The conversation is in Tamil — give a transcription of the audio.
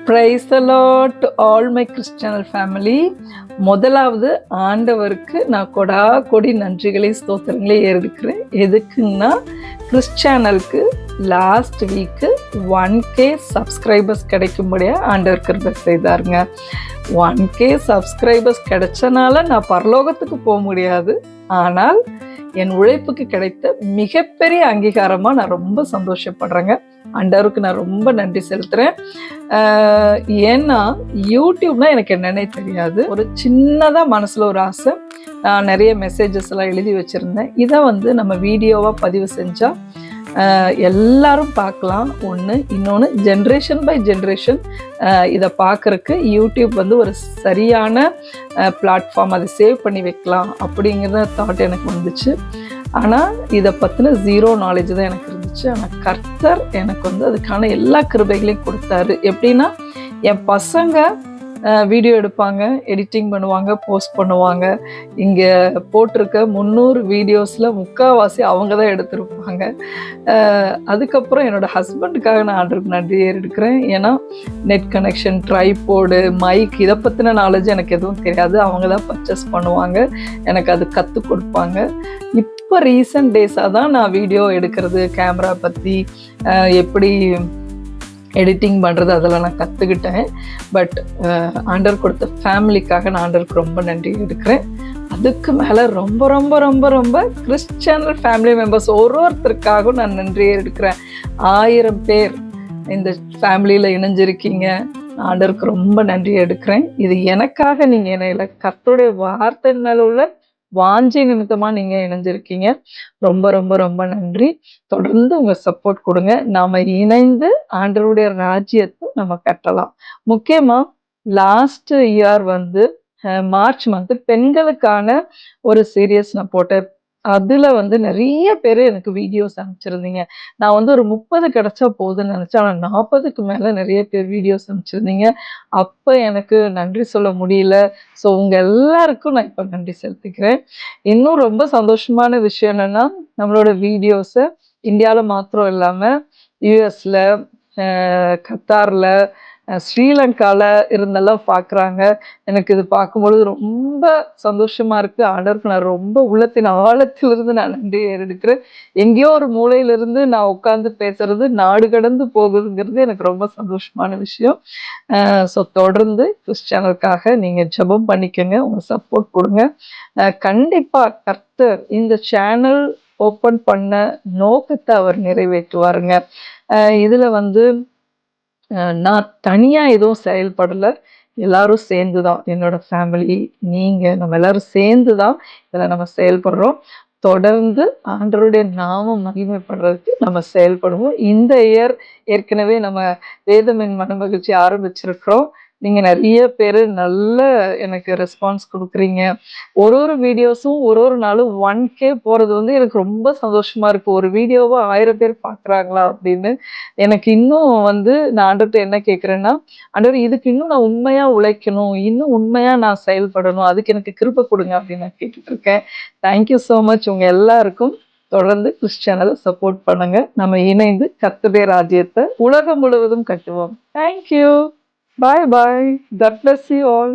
Praise the Lord to all my Christian family. முதலாவது ஆண்டவருக்கு நான் கொடி நன்றிகளை ஸ்தோத்திரங்களே ஏறெடுக்கிறேன். எதுக்குன்னா கிறிஸ்டியனுக்கு லாஸ்ட் வீக்கு 1K சப்ஸ்கிரைபர்ஸ் கிடைக்கும்படியாக ஆண்டவர் கிருபை செய்தாருங்க. 1K சப்ஸ்கிரைபர்ஸ் கிடைச்சனால நான் பரலோகத்துக்கு போக முடியாது, ஆனால் என் உழைப்புக்கு கிடைத்த மிகப்பெரிய அங்கீகாரமாக நான் ரொம்ப சந்தோஷப்படுறேங்க. ஆண்டவருக்கு நான் ரொம்ப நன்றி செலுத்துகிறேன். ஏன்னா யூடியூப்னா எனக்கு என்னன்னே தெரியாது. ஒரு சின்னதாக மனசில் ஒரு ஆசை, நான் நிறைய மெசேஜஸ் எல்லாம் எழுதி வச்சுருந்தேன். இதை நம்ம வீடியோவாக பதிவு செஞ்சால் எல்லாரும் பார்க்கலாம். ஒன்று, இன்னொன்று ஜென்ரேஷன் பை ஜென்ரேஷன் இதை பார்க்குறக்கு யூடியூப் ஒரு சரியான பிளாட்ஃபார்ம், அதை சேவ் பண்ணி வைக்கலாம் அப்படிங்கிற தாட் எனக்கு வந்துச்சு. ஆனால் இதை பற்றின ஜீரோ நாலேஜ் தான் எனக்கு இருந்துச்சு. ஆனால் கர்த்தர் எனக்கு அதுக்கான எல்லா கிருபைகளையும் கொடுத்தாரு. எப்படின்னா, என் பசங்க வீடியோ எடுப்பாங்க, எடிட்டிங் பண்ணுவாங்க, போஸ்ட் பண்ணுவாங்க. இங்கே போட்டிருக்க 300 வீடியோஸில் முக்கால்வாசி அவங்க தான் எடுத்திருப்பாங்க. அதுக்கப்புறம் என்னோடய ஹஸ்பண்டுக்காக நான் ஆர்டருக்கு நன்றி எடுக்கிறேன். ஏன்னா நெட் கனெக்ஷன், ட்ரைபோர்டு, மைக் இதை பற்றின நாலேஜ் எனக்கு எதுவும் தெரியாது. அவங்க தான் பர்ச்சேஸ் பண்ணுவாங்க, எனக்கு அது கற்றுக் கொடுப்பாங்க. இப்போ ரீசன்ட் டேஸாக தான் நான் வீடியோ எடுக்கிறது, கேமரா பற்றி எப்படி எடிட்டிங் பண்ணுறது அதெல்லாம் நான் கற்றுக்கிட்டேன். பட் ஆண்டவர் கொடுத்த ஃபேமிலிக்காக நான் ஆண்டவருக்கு ரொம்ப நன்றி எடுக்கிறேன். அதுக்கு மேலே ரொம்ப ரொம்ப ரொம்ப ரொம்ப கிறிஸ்டியன் ஃபேமிலி மெம்பர்ஸ் ஒருத்தருக்காகவும் நான் நன்றியே எடுக்கிறேன். 1000 பேர் இந்த ஃபேமிலியில் இணைஞ்சிருக்கீங்க. ஆண்டவருக்கு ரொம்ப நன்றி எடுக்கிறேன். இது எனக்காக நீங்கள் இணையில, கர்த்தருடைய வார்த்தை மேல உள்ள வாஞ்சை நிமித்தமாக நீங்கள் இணைஞ்சிருக்கீங்க. ரொம்ப ரொம்ப ரொம்ப நன்றி. தொடர்ந்து உங்கள் சப்போர்ட் கொடுங்க. நாம் இணைந்து ஆண்டவருடைய ராஜ்யத்தை நம்ம கட்டலாம். முக்கியமாக லாஸ்ட் இயர் மார்ச் மந்த் பெண்களுக்கான ஒரு சீரியஸ் நான் போட்டேன். அதில் நிறைய பேர் எனக்கு வீடியோஸ் அனுப்பிச்சிருந்தீங்க. நான் ஒரு 30 கிடைச்சா போதுன்னு நினச்சேன். ஆனால் 40க்கு மேலே நிறைய பேர் வீடியோஸ் அனுப்பிச்சிருந்தீங்க. அப்போ எனக்கு நன்றி சொல்ல முடியல. ஸோ உங்கள் எல்லாருக்கும் நான் இப்போ நன்றி செலுத்திக்கிறேன். இன்னும் ரொம்ப சந்தோஷமான விஷயம் என்னென்னா, நம்மளோட வீடியோஸை இந்தியாவில் மாத்திரம் இல்லாமல் யூஎஸில், கத்தாரில், ஸ்ரீலங்காவில் இருந்தெல்லாம் பார்க்குறாங்க. எனக்கு இது பார்க்கும்பொழுது ரொம்ப சந்தோஷமாக இருக்குது. ஆண்டவருக்கு நான் ரொம்ப உள்ளத்தின் ஆழத்திலிருந்து நான் நன்றி எடுக்கிறேன். எங்கேயோ ஒரு மூலையிலிருந்து நான் உட்காந்து பேசுறது நாடு கடந்து போகுதுங்கிறது எனக்கு ரொம்ப சந்தோஷமான விஷயம். ஸோ தொடர்ந்து கிறிஸ்டியனுக்காக நீங்கள் ஜெபம் பண்ணிக்கோங்க, உங்கள் சப்போர்ட் கொடுங்க. கண்டிப்பாக கர்த்தர் இந்த சேனல் ஓப்பன் பண்ண நோக்கத்தை அவர் நிறைவேற்றுவாருங்க. இதில் நான் தனியாக எதுவும் செயல்படலை, எல்லாரும் சேர்ந்து தான், என்னோட ஃபேமிலி, நீங்கள், நம்ம எல்லாரும் சேர்ந்து தான் இதில் நம்ம செயல்படுறோம். தொடர்ந்து ஆண்டவருடைய நாமம் மகிமைப்படுறதுக்கு நம்ம செயல்படுவோம். இந்த இயர் ஏற்கனவே நம்ம வேதமின் மனமகிழ்ச்சி ஆரம்பிச்சிருக்கிறோம். நீங்கள் நிறைய பேர் நல்ல எனக்கு ரெஸ்பான்ஸ் கொடுக்குறீங்க. ஒரு வீடியோஸும் ஒரு நாளும் 1K போகிறது எனக்கு ரொம்ப சந்தோஷமாக இருக்குது. ஒரு வீடியோவை 1000 பேர் பார்க்குறாங்களா அப்படின்னு. எனக்கு இன்னும் நான் ஆண்டவர்கிட்ட என்ன கேட்குறேன்னா, ஆண்டவர் இதுக்கு இன்னும் நான் உண்மையாக உழைக்கணும், இன்னும் உண்மையாக நான் செயல்படணும், அதுக்கு எனக்கு கிருபை கொடுங்க அப்படின்னு நான் கேட்டுட்டு இருக்கேன். Thank you so much. உங்கள் எல்லாருக்கும் தொடர்ந்து கிறிஸ்டியனை சப்போர்ட் பண்ணுங்க. நம்ம இணைந்து கர்த்தருடைய ராஜ்யத்தை உலகம் முழுவதும் கட்டுவோம். Thank you. Bye bye. God bless you all.